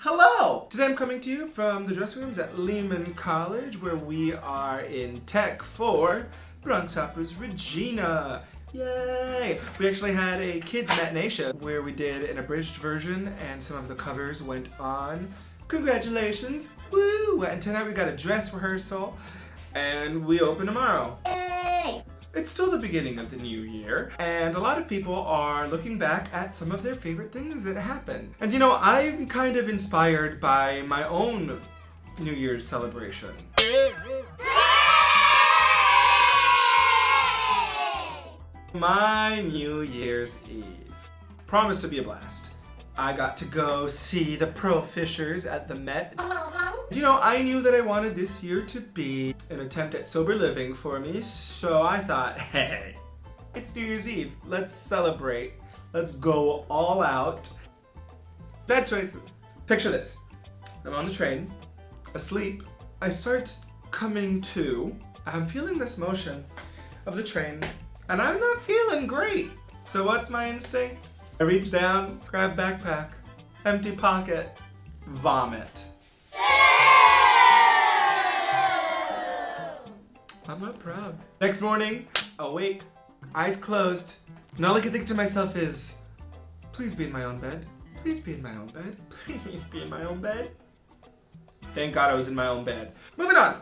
Hello! Today I'm coming to you from the dressing rooms at Lehman College, where we are in Tech for Bronx Opera's Regina. Yay! We actually had a kids matinee show where we did an abridged version and some of the covers went on. Congratulations! Woo! And tonight we got a dress rehearsal and we open tomorrow. Yay! It's still the beginning of the new year, and a lot of people are looking back at some of their favorite things that happened. And you know, I'm kind of inspired by my own New Year's celebration. My New Year's Eve promised to be a blast. I got to go see the Pro Fishers at the Met. You know, I knew that I wanted this year to be an attempt at sober living for me, so I thought, hey, it's New Year's Eve. Let's celebrate. Let's go all out. Bad choices. Picture this. I'm on the train, asleep. I start coming to. I'm feeling this motion of the train, and I'm not feeling great. So what's my instinct? I reach down, grab backpack, empty pocket, vomit. I'm not proud. Next morning, awake, eyes closed, and all I can think to myself is, please be in my own bed. Please be in my own bed. Please be in my own bed. Thank God I was in my own bed. Moving on.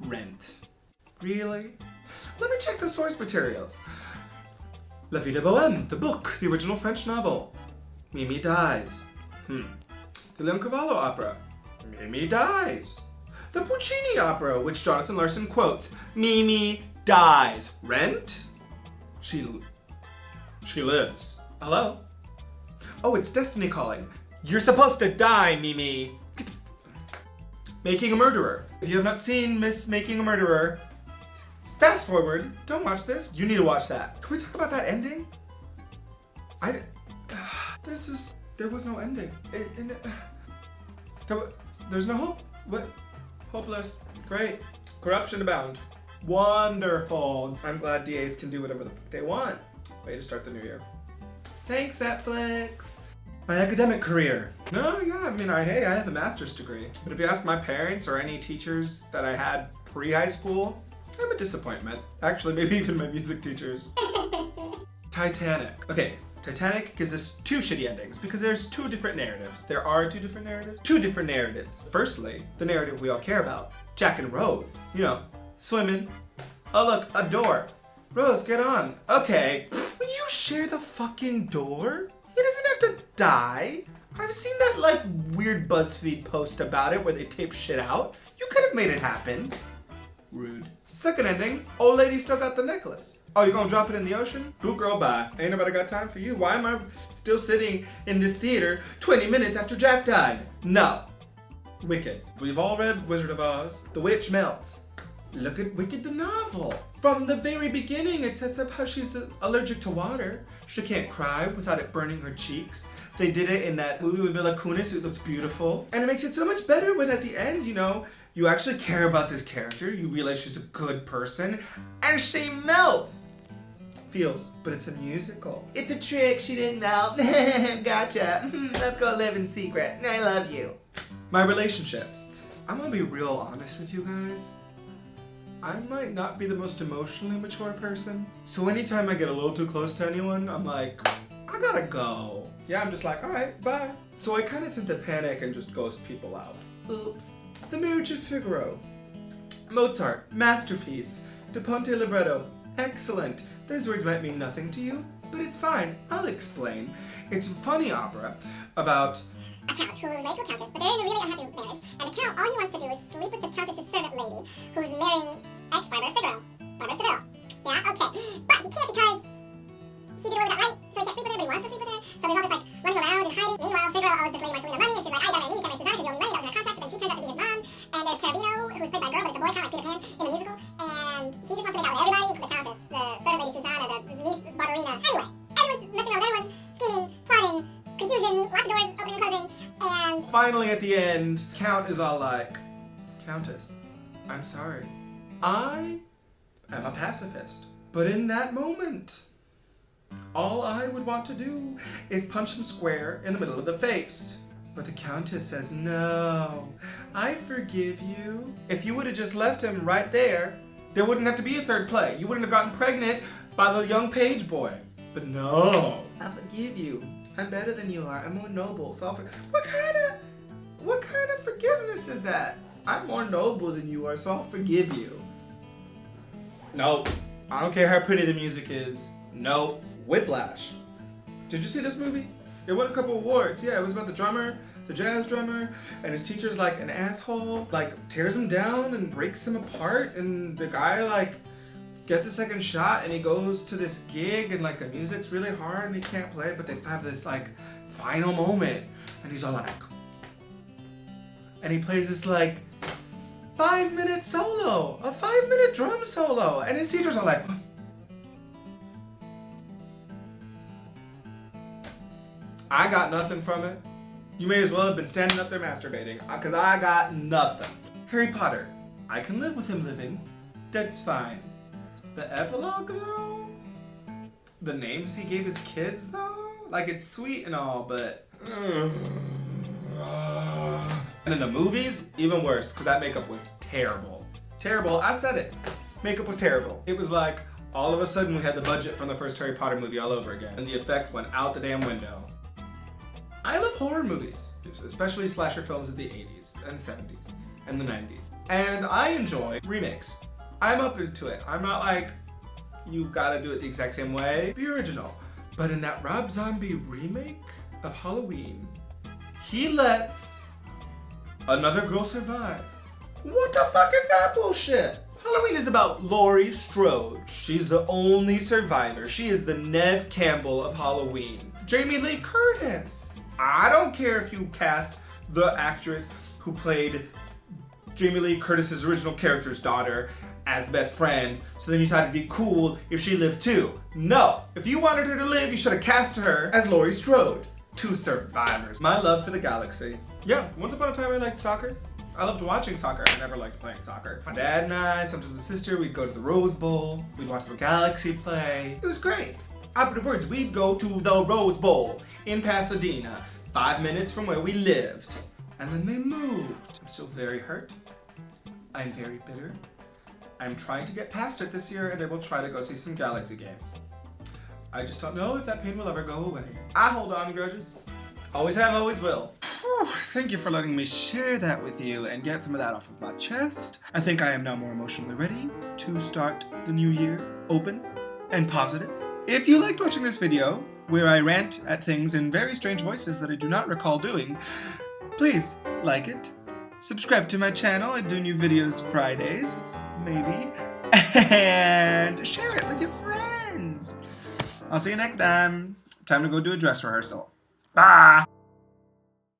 Rent. Really? Let me check the source materials. La Vie de Bohème, the book, the original French novel. Mimi dies. The Leoncavallo opera. Mimi dies. The Puccini opera, which Jonathan Larson quotes. Mimi dies. Rent? She lives. Hello? Oh, it's Destiny calling. You're supposed to die, Mimi. Making a Murderer. If you have not seen Miss Making a Murderer, fast forward. Don't watch this. You need to watch that. Can we talk about that ending? There was no ending. There's no hope. What? Hopeless. Great. Corruption abound. Wonderful. I'm glad DAs can do whatever the fuck they want. Way to start the new year. Thanks, Netflix. My academic career. No, yeah, I mean, I have a master's degree. But if you ask my parents or any teachers that I had pre-high school, I'm a disappointment. Actually, maybe even my music teachers. Titanic. Okay, Titanic gives us two shitty endings because there's two different narratives. There are two different narratives? Two different narratives. Firstly, the narrative we all care about. Jack and Rose. You know, swimming. Oh look, a door. Rose, get on. Okay. Will you share the fucking door? He doesn't have to die. I've seen that weird BuzzFeed post about it where they tape shit out. You could have made it happen. Rude. Second ending, old lady still got the necklace. Oh, you gonna drop it in the ocean? Boo girl, bye. Ain't nobody got time for you. Why am I still sitting in this theater 20 minutes after Jack died? No. Wicked. We've all read Wizard of Oz. The witch melts. Look at Wicked the novel. From the very beginning, it sets up how she's allergic to water. She can't cry without it burning her cheeks. They did it in that movie with Mila Kunis. It looks beautiful. And it makes it so much better when at the end, you know, you actually care about this character. You realize she's a good person. And she melts. Feels, but it's a musical. It's a trick. She didn't melt. Gotcha. Let's go live in secret. I love you. My relationships. I'm gonna be real honest with you guys. I might not be the most emotionally mature person. So anytime I get a little too close to anyone, I'm like, I gotta go. Yeah, I'm just like, all right, bye. So I kind of tend to panic and just ghost people out. Oops. The Marriage of Figaro. Mozart, masterpiece. De Ponte libretto, excellent. Those words might mean nothing to you, but it's fine. I'll explain. It's a funny opera about a count who is married to a countess, but they're in a really unhappy marriage. And the count, all he wants to do is sleep with the countess's servant lady, who's marrying ex-Barbara Figaro. Barbara Seville. Yeah, okay. But he can't because he did away with that right, so he can't sleep with her, but he wants to sleep with her. So there's all this running around and hiding. Meanwhile, Figaro owes this lady Marcelina money, and she's like, I got her, you can't marry Susanna because you owe me money, that was in our contract, but then she turns out to be his mom. And there's Carabino, who's played by a girl, but it's a boy, kind of like Peter Pan in the musical. And he just wants to make out with everybody, the countess, the servant lady Susanna, the niece Barbarina. Anyway, everyone's messing around with everyone, scheming, plotting, confusion, lots of doors opening and closing, and finally at the end, Count is all like, Countess, I'm sorry. I am a pacifist. But in that moment, all I would want to do is punch him square in the middle of the face. But the Countess says, no, I forgive you. If you would have just left him right there, there wouldn't have to be a third play. You wouldn't have gotten pregnant by the young page boy. But no, I forgive you. I'm better than you are. I'm more noble. So what kind of forgiveness is that? I'm more noble than you are, so I'll forgive you. Nope. I don't care how pretty the music is. Nope. Whiplash. Did you see this movie? It won a couple awards. Yeah, it was about the drummer, the jazz drummer, and his teacher's like an asshole, like tears him down and breaks him apart, and the guy like gets a second shot and he goes to this gig and like the music's really hard and he can't play, but they have this like final moment and he's all like, and he plays this like 5-minute solo, a 5-minute drum solo, and his teachers are like, I got nothing from it. You may as well have been standing up there masturbating, because I got nothing. Harry Potter, I can live with him living. That's fine. The epilogue, though? The names he gave his kids, though? Like, it's sweet and all, but... And in the movies, even worse, because that makeup was terrible. Terrible, I said it. Makeup was terrible. It was like, all of a sudden we had the budget from the first Harry Potter movie all over again, and the effects went out the damn window. I love horror movies, especially slasher films of the 80s and 70s and the 90s. And I enjoy remakes. I'm up into it. I'm not like, you gotta do it the exact same way. Be original. But in that Rob Zombie remake of Halloween, he lets another girl survive. What the fuck is that bullshit? Halloween is about Laurie Strode. She's the only survivor. She is the Neve Campbell of Halloween. Jamie Lee Curtis. I don't care if you cast the actress who played Jamie Lee Curtis's original character's daughter as best friend, so then you thought it'd be cool if she lived too. No. If you wanted her to live, you should have cast her as Laurie Strode. 2 survivors. My love for the galaxy. Yeah, once upon a time I liked soccer. I loved watching soccer. I never liked playing soccer. My dad and I, sometimes my sister, we'd go to the Rose Bowl. We'd watch the Galaxy play. It was great. Operative words, we'd go to the Rose Bowl in Pasadena, 5 minutes from where we lived. And then they moved. I'm still very hurt. I'm very bitter. I'm trying to get past it this year, and I will try to go see some Galaxy games. I just don't know if that pain will ever go away. I hold on to grudges. Always have, always will. Whew, thank you for letting me share that with you and get some of that off of my chest. I think I am now more emotionally ready to start the new year open and positive. If you liked watching this video, where I rant at things in very strange voices that I do not recall doing, please like it. Subscribe to my channel. I do new videos Fridays, maybe. And share it with your friends. I'll see you next time. Time to go do a dress rehearsal. Bye!